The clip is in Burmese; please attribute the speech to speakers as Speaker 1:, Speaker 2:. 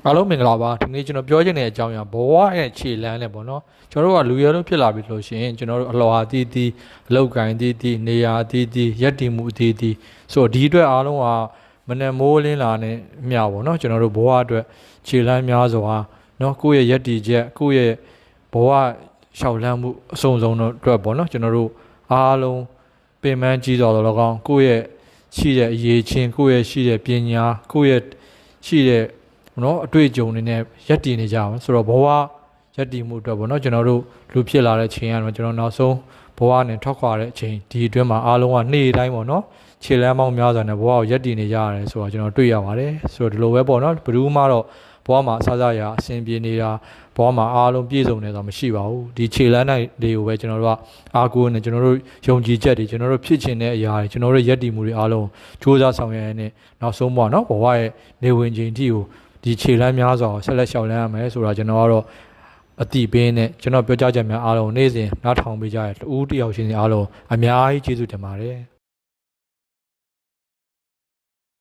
Speaker 1: အားလုံးမင်္ဂလာပါဒီနေ့ကျွန်တော်ပြောချင်တဲ့အကြောင်းအရာဘဝရဲ့ခြေလှမ်းနဲ့ပေါ့နော်ကျွန်တော်တို့ကလူရဲလို့ဖြစ်လာပြီလို့ရှိရင်ကျွန်တော်တို့အလွာအသီးသီးအလောက်ကိုင်းသီးသီးနေရာအသီးသီးရက်တည်မှုအသီးသီးဆိုတော့ဒီအတွက်အားလုံးကမနဲ့မိုးလင်းလာနဲ့အမျှပေါ့နော်ကျွန်တော်တို့ဘဝအတွက်ခြေလှမ်းများစွာနော်ကိုယ့်ရဲ့ရက်တည်ချက်ကိုယ့်ရဲ့ဘဝရှောက်လန်းမှုအစုံစုံတို့အတွက်ပေါ့နော်ကျွန်တော်တို့အားလုံးပင်ပန်းကြီးစွာတော့၎င်းကိုယ့်ရဲ့ရှိတဲ့အရေးချင်းကိုယ့်ရဲ့ရှိတဲ့ပညာကိုယ့်ရဲ့ရှိတဲ့နော်အတွေ့အကြုံတွေနဲ့ရက်တည်နေကြအောင်ဆိုတော့ဘဝရက်တည်မှုအတွက်ပေါ့နော်ကျွန်တော်တို့လူဖြစ်လာတဲ့ချိန်ကတော့ကျွန်တော်နောက်ဆုံးဘဝနဲ့ထွက်ခွာတဲ့အချိန်ဒီအတွင်းမှာအားလုံးကနေ့တိုင်းပေါ့နော်ခြေလမ်းပေါင်းများစွာနဲ့ဘဝကိုရက်တည်နေကြရတယ်ဆိုတော့ကျွန်တော်တွေ့ရပါတယ်ဆိုတော့ဒီလိုပဲပေါ့နော်ဘယ်သူမှတော့ဘဝမှာအစားအစာအဆင်ပြေနေတာဘဝမှာအားလုံးပြည့်စုံနေတော့မရှိပါဘူးဒီခြေလမ်းတိုင်းတွေကိုပဲကျွန်တော်တို့ကအားကိုးနေကျွန်တော်တို့ယုံကြည်ချက်တွေကျွန်တော်တို့ဖြစ်ချင်တဲ့အရာတွေကျွန်တော်တို့ရက်တည်မှုတွေအားလုံးစူးစမ်းဆောင်ရွက်ရတဲ့နောက်ဆုံးပေါ့နော်ဘဝရဲ့နေဝင်ချိန်အထိကိုဒီခြေလမ်းများစွာကိုဆက်လက်လျှောက်လန်းရမယ်ဆိုတာကျွန်တော်ကတော့အတိပေးနဲ့ကျွန်တော်ပြောကြားချက်များအားလုံးနေ့စဉ်နားထောင်ပေးကြတဲ့တူတယောက်ချင်းစီအားလုံးအများကြီးကျေးဇူးတင်ပါတယ်